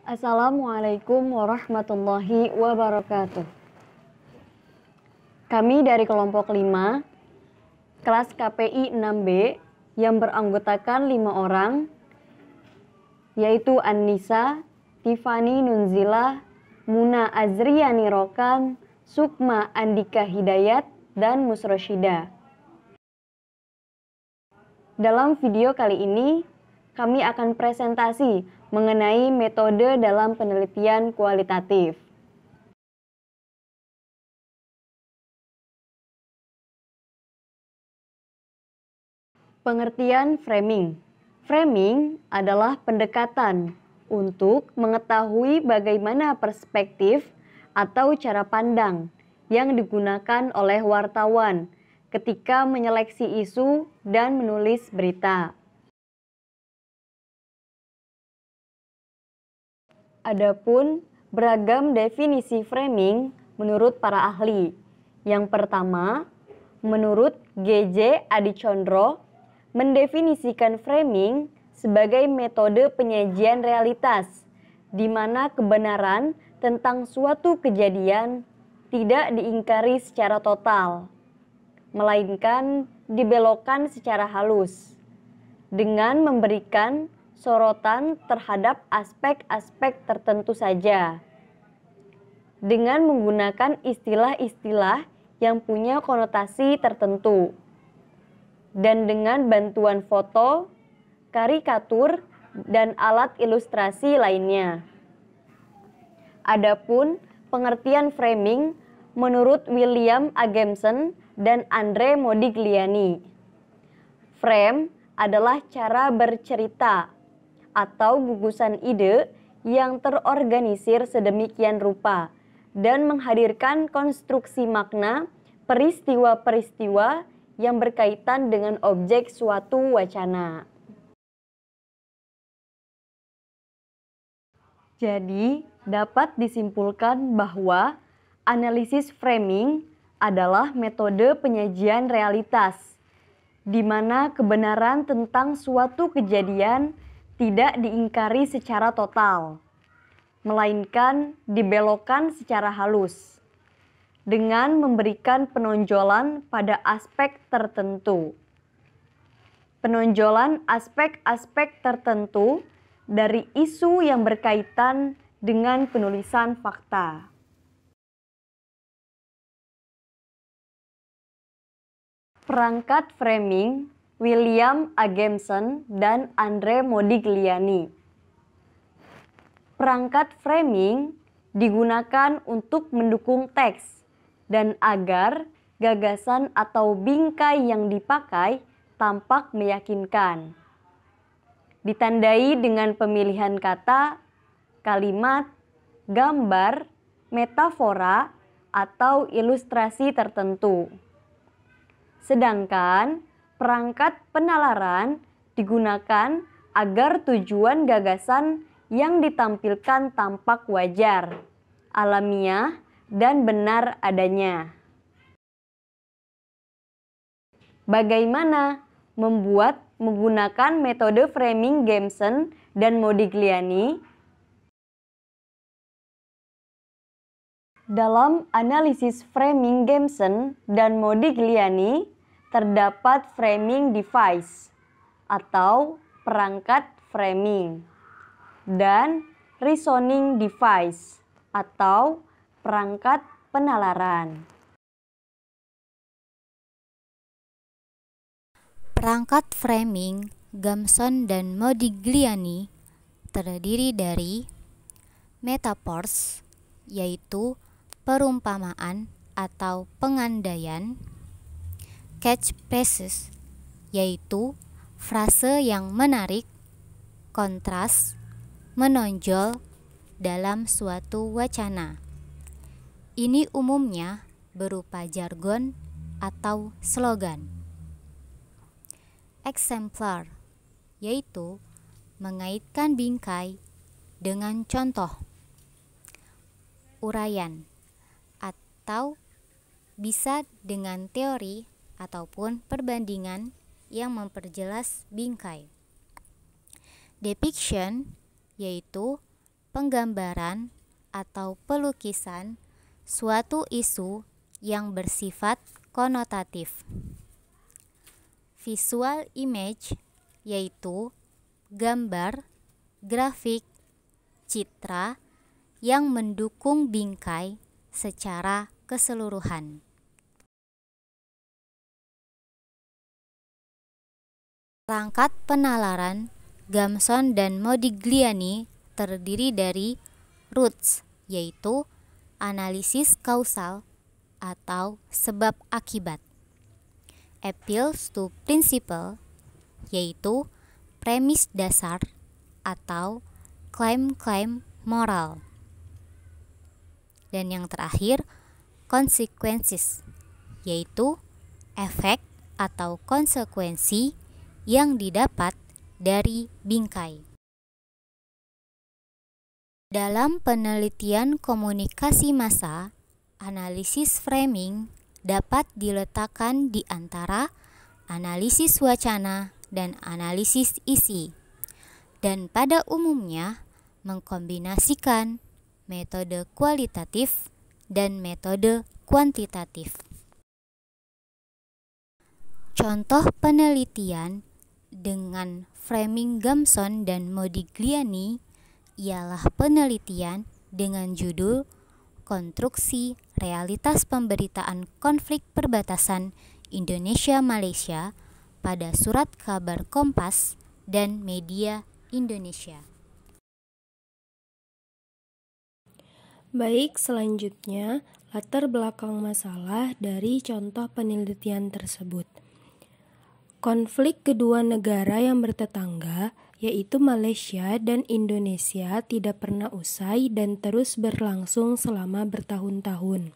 Assalamualaikum warahmatullahi wabarakatuh. Kami dari kelompok 5, kelas KPI 6B yang beranggotakan 5 orang, yaitu An-Nisa, Tiffany Nunzila, Muna Azriani Rokan, Sukma Andika Hidayat, dan Musroshida. Dalam video kali ini, kami akan presentasi mengenai metode dalam penelitian kualitatif. Pengertian framing. Framing adalah pendekatan untuk mengetahui bagaimana perspektif atau cara pandang yang digunakan oleh wartawan ketika menyeleksi isu dan menulis berita. Adapun beragam definisi framing menurut para ahli. Yang pertama, menurut G.J. Adicondro, mendefinisikan framing sebagai metode penyajian realitas, di mana kebenaran tentang suatu kejadian tidak diingkari secara total, melainkan dibelokkan secara halus, dengan memberikan sorotan terhadap aspek-aspek tertentu saja, dengan menggunakan istilah-istilah yang punya konotasi tertentu, dan dengan bantuan foto, karikatur, dan alat ilustrasi lainnya. Adapun pengertian framing menurut William Agamson dan Andre Modigliani. Frame adalah cara bercerita atau gugusan ide yang terorganisir sedemikian rupa dan menghadirkan konstruksi makna peristiwa-peristiwa yang berkaitan dengan objek suatu wacana. Jadi, dapat disimpulkan bahwa analisis framing adalah metode penyajian realitas, di mana kebenaran tentang suatu kejadian tidak diingkari secara total, melainkan dibelokkan secara halus, dengan memberikan penonjolan pada aspek tertentu. Penonjolan aspek-aspek tertentu dari isu yang berkaitan dengan penulisan fakta. Perangkat framing William Agamson dan Andre Modigliani. Perangkat framing digunakan untuk mendukung teks dan agar gagasan atau bingkai yang dipakai tampak meyakinkan. Ditandai dengan pemilihan kata, kalimat, gambar, metafora, atau ilustrasi tertentu. Sedangkan perangkat penalaran digunakan agar tujuan gagasan yang ditampilkan tampak wajar, alamiah, dan benar adanya. Bagaimana membuat menggunakan metode framing Gamson dan Modigliani? Dalam analisis framing Gamson dan Modigliani, terdapat framing device atau perangkat framing dan reasoning device atau perangkat penalaran. Perangkat framing Gamson dan Modigliani terdiri dari metaphors, yaitu perumpamaan atau pengandaian, catchphrases, yaitu frase yang menarik, kontras, menonjol dalam suatu wacana. Ini umumnya berupa jargon atau slogan. Exemplar, yaitu mengaitkan bingkai dengan contoh. Uraian, atau bisa dengan teori ataupun perbandingan yang memperjelas bingkai. Depiction, yaitu penggambaran atau pelukisan suatu isu yang bersifat konotatif. Visual image yaitu gambar, grafik, citra yang mendukung bingkai secara keseluruhan. Perangkat penalaran Gamson dan Modigliani terdiri dari roots, yaitu analisis kausal atau sebab akibat, appeals to principle, yaitu premis dasar atau klaim-klaim moral, dan yang terakhir consequences, yaitu efek atau konsekuensi yang didapat dari bingkai. Dalam penelitian komunikasi massa, analisis framing dapat diletakkan di antara analisis wacana dan analisis isi, dan pada umumnya mengkombinasikan metode kualitatif dan metode kuantitatif. Contoh penelitian dengan framing Gamson dan Modigliani ialah penelitian dengan judul Konstruksi Realitas Pemberitaan Konflik Perbatasan Indonesia-Malaysia pada Surat Kabar Kompas dan Media Indonesia. Baik, selanjutnya latar belakang masalah dari contoh penelitian tersebut. Konflik kedua negara yang bertetangga, yaitu Malaysia dan Indonesia, tidak pernah usai dan terus berlangsung selama bertahun-tahun.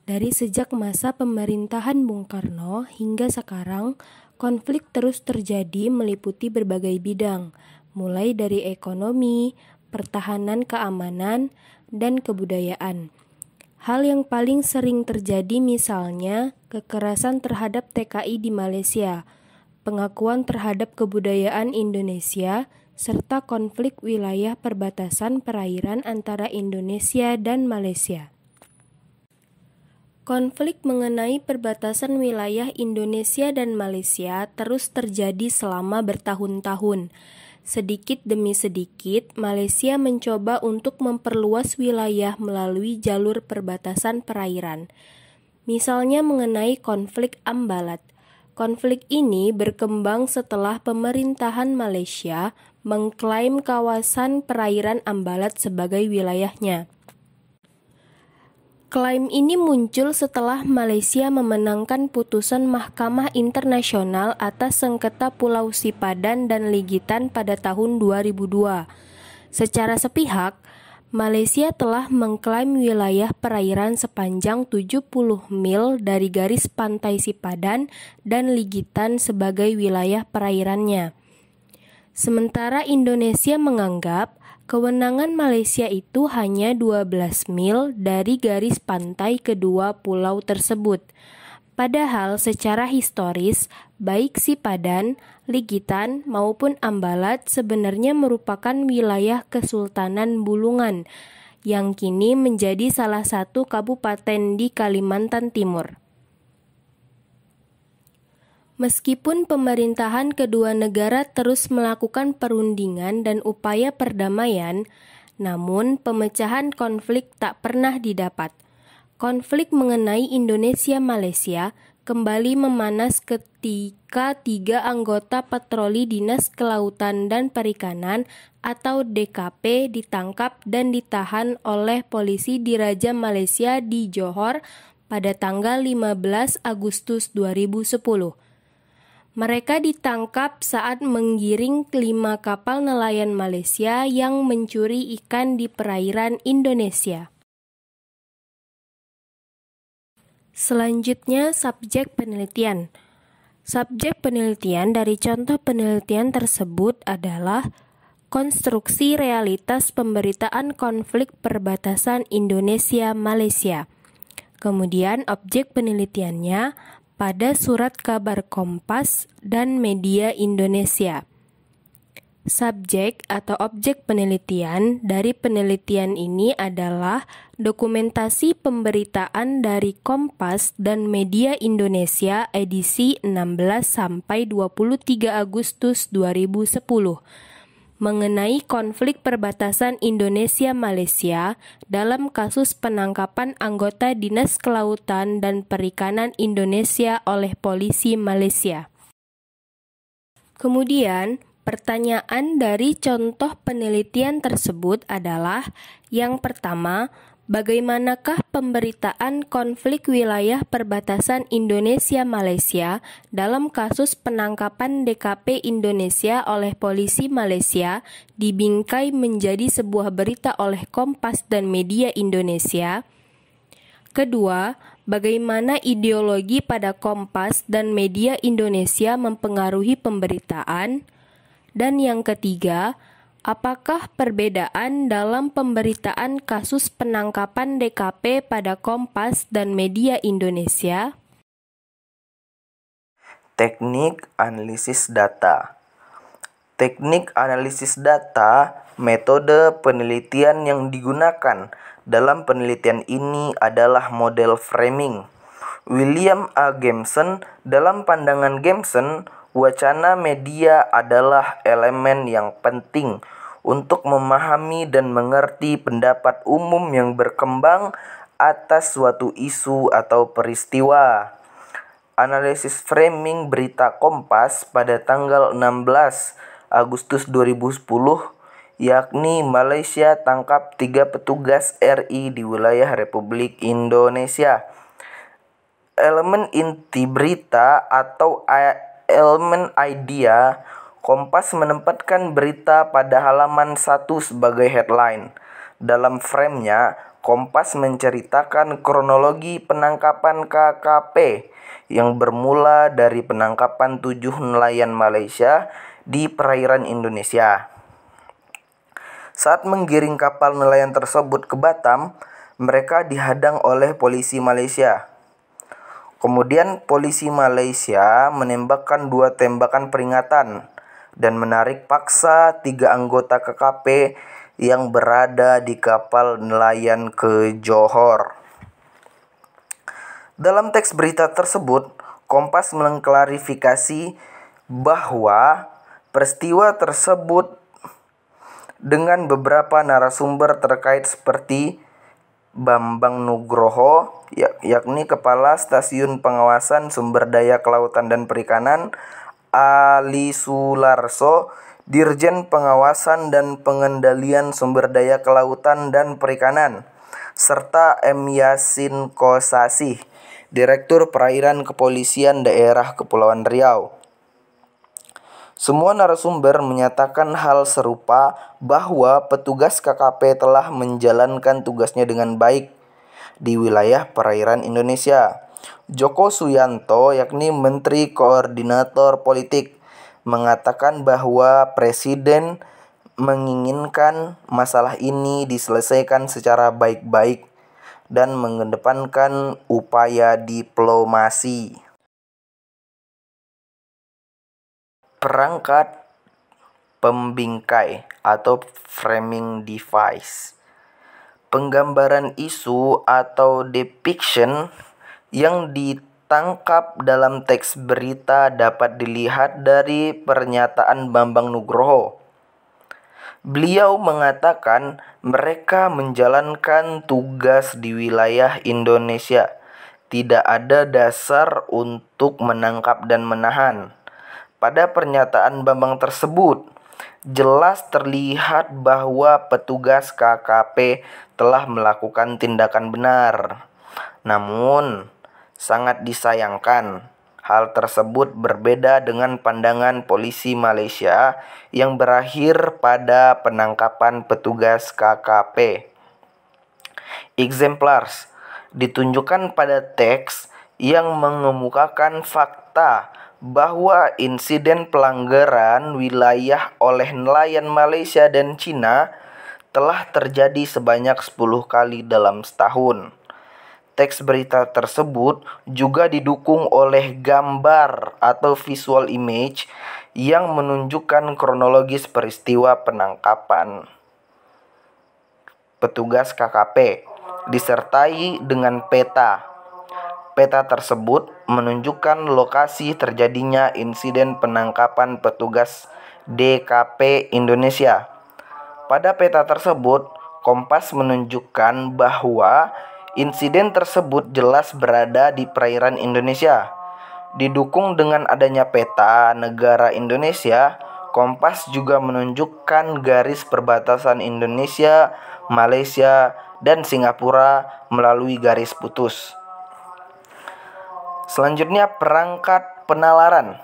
Dari sejak masa pemerintahan Bung Karno hingga sekarang, konflik terus terjadi meliputi berbagai bidang, mulai dari ekonomi, pertahanan keamanan, dan kebudayaan. Hal yang paling sering terjadi misalnya kekerasan terhadap TKI di Malaysia, pengakuan terhadap kebudayaan Indonesia, serta konflik wilayah perbatasan perairan antara Indonesia dan Malaysia. Konflik mengenai perbatasan wilayah Indonesia dan Malaysia terus terjadi selama bertahun-tahun. Sedikit demi sedikit, Malaysia mencoba untuk memperluas wilayah melalui jalur perbatasan perairan. Misalnya mengenai konflik Ambalat. Konflik ini berkembang setelah pemerintahan Malaysia mengklaim kawasan perairan Ambalat sebagai wilayahnya. Klaim ini muncul setelah Malaysia memenangkan putusan Mahkamah Internasional atas sengketa Pulau Sipadan dan Ligitan pada tahun 2002. Secara sepihak, Malaysia telah mengklaim wilayah perairan sepanjang 70 mil dari garis pantai Sipadan dan Ligitan sebagai wilayah perairannya. Sementara Indonesia menganggap kewenangan Malaysia itu hanya 12 mil dari garis pantai kedua pulau tersebut. Padahal secara historis, baik Sipadan, Ligitan maupun Ambalat sebenarnya merupakan wilayah Kesultanan Bulungan yang kini menjadi salah satu kabupaten di Kalimantan Timur. Meskipun pemerintahan kedua negara terus melakukan perundingan dan upaya perdamaian, namun pemecahan konflik tak pernah didapat. Konflik mengenai Indonesia-Malaysia kembali memanas ketika 3 anggota patroli Dinas Kelautan dan Perikanan atau DKP ditangkap dan ditahan oleh polisi Diraja Malaysia di Johor pada tanggal 15 Agustus 2010. Mereka ditangkap saat menggiring 5 kapal nelayan Malaysia yang mencuri ikan di perairan Indonesia. Selanjutnya, subjek penelitian. Subjek penelitian dari contoh penelitian tersebut adalah konstruksi realitas pemberitaan konflik perbatasan Indonesia-Malaysia. Kemudian objek penelitiannya pada Surat Kabar Kompas dan Media Indonesia. Subjek atau objek penelitian dari penelitian ini adalah dokumentasi pemberitaan dari Kompas dan Media Indonesia edisi 16 sampai 23 Agustus 2010 mengenai konflik perbatasan Indonesia-Malaysia dalam kasus penangkapan anggota Dinas Kelautan dan Perikanan Indonesia oleh polisi Malaysia. Kemudian, pertanyaan dari contoh penelitian tersebut adalah yang pertama, bagaimanakah pemberitaan konflik wilayah perbatasan Indonesia-Malaysia dalam kasus penangkapan DKP Indonesia oleh polisi Malaysia dibingkai menjadi sebuah berita oleh Kompas dan Media Indonesia? Kedua, bagaimana ideologi pada Kompas dan Media Indonesia mempengaruhi pemberitaan? Dan yang ketiga, apakah perbedaan dalam pemberitaan kasus penangkapan DKP pada Kompas dan Media Indonesia? Teknik analisis data. Teknik analisis data, metode penelitian yang digunakan dalam penelitian ini adalah model framing. William A. Gibson, dalam pandangan Gibson, wacana media adalah elemen yang penting untuk memahami dan mengerti pendapat umum yang berkembang atas suatu isu atau peristiwa. Analisis framing berita Kompas pada tanggal 16 Agustus 2010, yakni Malaysia tangkap 3 petugas RI di wilayah Republik Indonesia. Elemen inti berita atau elemen idea, Kompas menempatkan berita pada halaman 1 sebagai headline. Dalam frame-nya, Kompas menceritakan kronologi penangkapan KKP yang bermula dari penangkapan 7 nelayan Malaysia di perairan Indonesia. Saat menggiring kapal nelayan tersebut ke Batam, mereka dihadang oleh polisi Malaysia. Kemudian polisi Malaysia menembakkan 2 tembakan peringatan dan menarik paksa 3 anggota KKP yang berada di kapal nelayan ke Johor. Dalam teks berita tersebut, Kompas mengklarifikasi bahwa peristiwa tersebut dengan beberapa narasumber terkait seperti Bambang Nugroho, yakni Kepala Stasiun Pengawasan Sumber Daya Kelautan dan Perikanan, Ali Sularso, Dirjen Pengawasan dan Pengendalian Sumber Daya Kelautan dan Perikanan, serta M. Yasin Kosasih, Direktur Perairan Kepolisian Daerah Kepulauan Riau. Semua narasumber menyatakan hal serupa bahwa petugas KKP telah menjalankan tugasnya dengan baik di wilayah perairan Indonesia. Joko Suyanto, yakni Menteri Koordinator Politik, mengatakan bahwa Presiden menginginkan masalah ini diselesaikan secara baik-baik dan mengedepankan upaya diplomasi. Perangkat pembingkai atau framing device. Penggambaran isu atau depiction yang ditangkap dalam teks berita dapat dilihat dari pernyataan Bambang Nugroho. Beliau mengatakan mereka menjalankan tugas di wilayah Indonesia. Tidak ada dasar untuk menangkap dan menahan. Pada pernyataan Bambang tersebut, jelas terlihat bahwa petugas KKP telah melakukan tindakan benar. Namun, sangat disayangkan, hal tersebut berbeda dengan pandangan polisi Malaysia yang berakhir pada penangkapan petugas KKP. Exemplars ditunjukkan pada teks yang mengemukakan fakta bahwa insiden pelanggaran wilayah oleh nelayan Malaysia dan Cina telah terjadi sebanyak 10 kali dalam setahun. Teks berita tersebut juga didukung oleh gambar atau visual image yang menunjukkan kronologis peristiwa penangkapan petugas KKP, disertai dengan peta. Peta tersebut menunjukkan lokasi terjadinya insiden penangkapan petugas DKP Indonesia. Pada peta tersebut, Kompas menunjukkan bahwa insiden tersebut jelas berada di perairan Indonesia. Didukung dengan adanya peta negara Indonesia, Kompas juga menunjukkan garis perbatasan Indonesia, Malaysia, dan Singapura melalui garis putus. Selanjutnya, perangkat penalaran,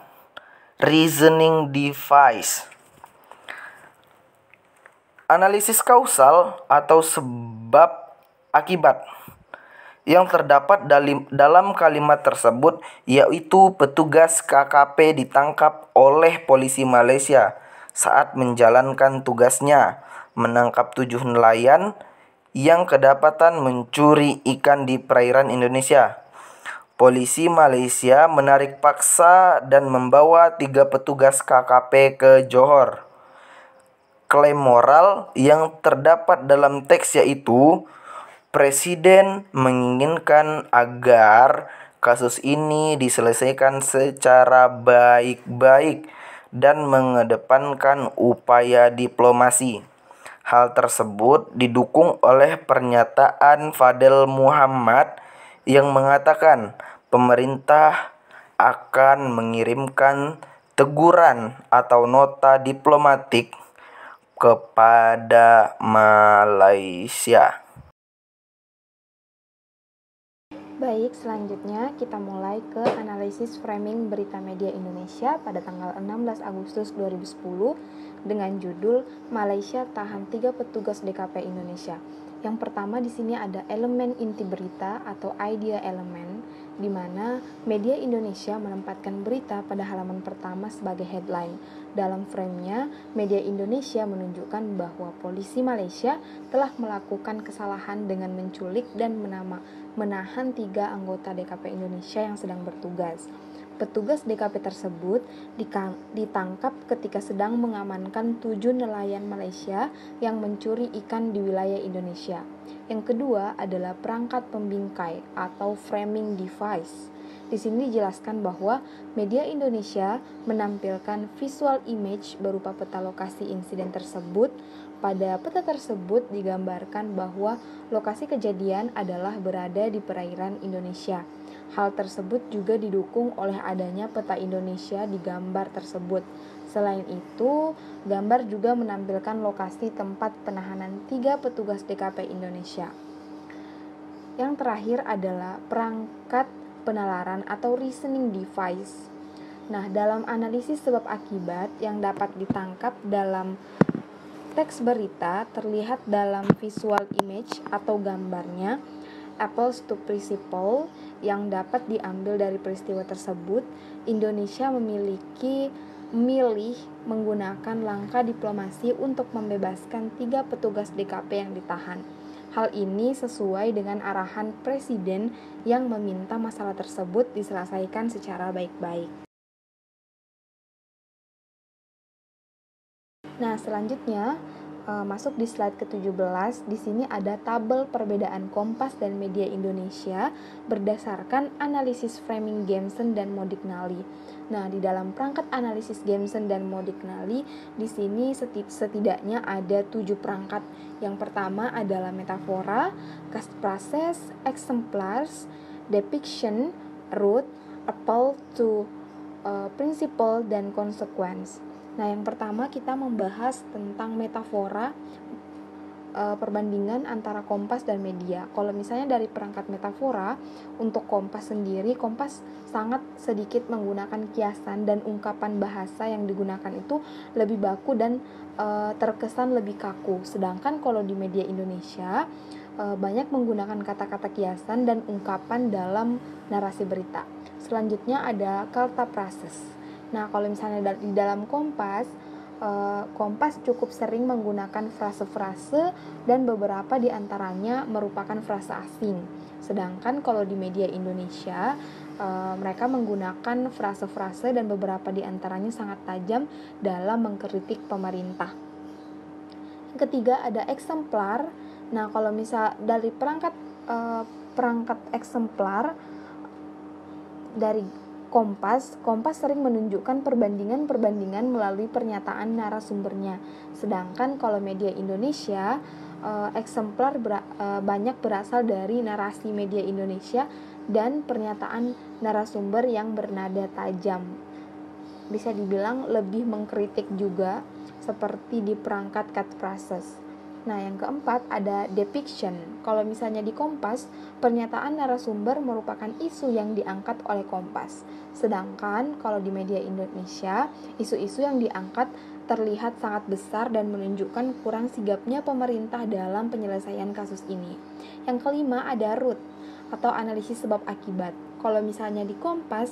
reasoning device. Analisis kausal atau sebab akibat yang terdapat dalam kalimat tersebut, yaitu petugas KKP ditangkap oleh polisi Malaysia saat menjalankan tugasnya menangkap 7 nelayan yang kedapatan mencuri ikan di perairan Indonesia. Polisi Malaysia menarik paksa dan membawa 3 petugas KKP ke Johor. Klaim moral yang terdapat dalam teks yaitu Presiden menginginkan agar kasus ini diselesaikan secara baik-baik dan mengedepankan upaya diplomasi. Hal tersebut didukung oleh pernyataan Fadel Muhammad yang mengatakan pemerintah akan mengirimkan teguran atau nota diplomatik kepada Malaysia. Baik, selanjutnya kita mulai ke analisis framing berita media Indonesia pada tanggal 16 Agustus 2010 dengan judul Malaysia tahan 3 petugas DKP Indonesia. Yang pertama di sini ada elemen inti berita atau idea element, di mana media Indonesia menempatkan berita pada halaman pertama sebagai headline. Dalam frame-nya, media Indonesia menunjukkan bahwa polisi Malaysia telah melakukan kesalahan dengan menculik dan menahan 3 anggota DKP Indonesia yang sedang bertugas. Petugas DKP tersebut ditangkap ketika sedang mengamankan 7 nelayan Malaysia yang mencuri ikan di wilayah Indonesia. Yang kedua adalah perangkat pembingkai atau framing device. Di sini dijelaskan bahwa media Indonesia menampilkan visual image berupa peta lokasi insiden tersebut. Pada peta tersebut digambarkan bahwa lokasi kejadian adalah berada di perairan Indonesia. Hal tersebut juga didukung oleh adanya peta Indonesia di gambar tersebut. Selain itu, gambar juga menampilkan lokasi tempat penahanan 3 petugas DKP Indonesia. Yang terakhir adalah perangkat penalaran atau reasoning device. Nah, dalam analisis sebab akibat yang dapat ditangkap dalam teks berita terlihat dalam visual image atau gambarnya apples to principle yang dapat diambil dari peristiwa tersebut. Indonesia memilih menggunakan langkah diplomasi untuk membebaskan 3 petugas DKP yang ditahan. Hal ini sesuai dengan arahan Presiden yang meminta masalah tersebut diselesaikan secara baik-baik. Nah, selanjutnya masuk di slide ke-17. Di sini ada tabel perbedaan Kompas dan media Indonesia berdasarkan analisis framing Gamson dan Modignali. Nah, di dalam perangkat analisis Gamson dan Modignali, di sini setidaknya ada 7 perangkat. Yang pertama adalah metafora, cast process, exemplars, depiction, root, appeal to principle, dan consequence. Nah, yang pertama kita membahas tentang metafora, perbandingan antara Kompas dan media. Kalau misalnya dari perangkat metafora, untuk Kompas sendiri, Kompas sangat sedikit menggunakan kiasan dan ungkapan bahasa yang digunakan itu lebih baku dan terkesan lebih kaku. Sedangkan kalau di media Indonesia, banyak menggunakan kata-kata kiasan dan ungkapan dalam narasi berita. Selanjutnya ada kata prases. Nah, kalau misalnya di dalam Kompas, Kompas cukup sering menggunakan frase-frase dan beberapa di antaranya merupakan frase asing. Sedangkan kalau di media Indonesia, mereka menggunakan frase-frase dan beberapa di antaranya sangat tajam dalam mengkritik pemerintah. Yang ketiga ada eksemplar. Nah, kalau misal dari perangkat eksemplar dari Kompas sering menunjukkan perbandingan melalui pernyataan narasumbernya. Sedangkan kalau media Indonesia, eksemplar banyak berasal dari narasi media Indonesia dan pernyataan narasumber yang bernada tajam. Bisa dibilang lebih mengkritik juga, seperti di perangkat cut phrases. Nah, yang keempat ada depiction. Kalau misalnya di Kompas, pernyataan narasumber merupakan isu yang diangkat oleh Kompas. Sedangkan kalau di media Indonesia, isu-isu yang diangkat terlihat sangat besar dan menunjukkan kurang sigapnya pemerintah dalam penyelesaian kasus ini. Yang kelima ada root atau analisis sebab akibat. Kalau misalnya di Kompas,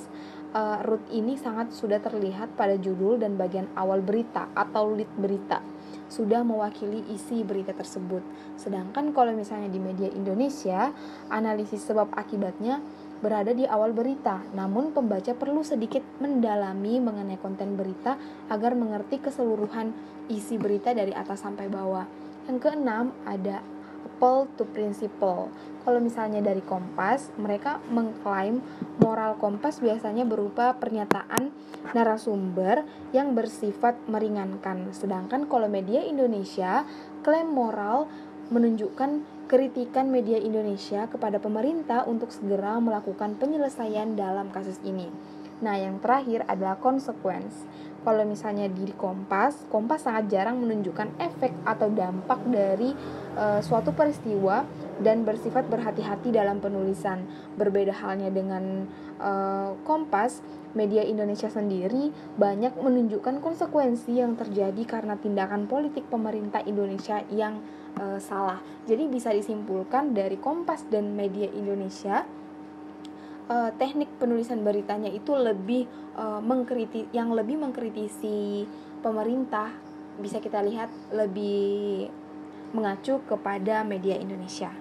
root ini sangat sudah terlihat pada judul dan bagian awal berita atau lead berita, sudah mewakili isi berita tersebut. Sedangkan kalau misalnya di media Indonesia, analisis sebab akibatnya berada di awal berita, namun pembaca perlu sedikit mendalami mengenai konten berita agar mengerti keseluruhan isi berita dari atas sampai bawah. Yang keenam ada appeal to principle. Kalau misalnya dari Kompas, mereka mengklaim moral Kompas biasanya berupa pernyataan narasumber yang bersifat meringankan. Sedangkan kalau media Indonesia, klaim moral menunjukkan kritikan media Indonesia kepada pemerintah untuk segera melakukan penyelesaian dalam kasus ini. Nah, yang terakhir adalah consequence. Kalau misalnya di Kompas sangat jarang menunjukkan efek atau dampak dari suatu peristiwa dan bersifat berhati-hati dalam penulisan. Berbeda halnya dengan Kompas, media Indonesia sendiri banyak menunjukkan konsekuensi yang terjadi karena tindakan politik pemerintah Indonesia yang salah. Jadi bisa disimpulkan dari Kompas dan media Indonesia, teknik penulisan beritanya itu lebih mengkritisi pemerintah, bisa kita lihat lebih mengacu kepada media Indonesia.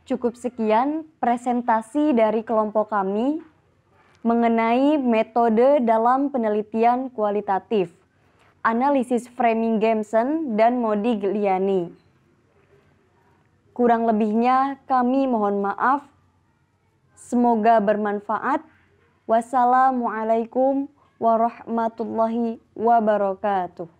Cukup sekian presentasi dari kelompok kami mengenai metode dalam penelitian kualitatif, analisis framing Gamson dan Modigliani. Kurang lebihnya kami mohon maaf. Semoga bermanfaat. Wassalamualaikum warahmatullahi wabarakatuh.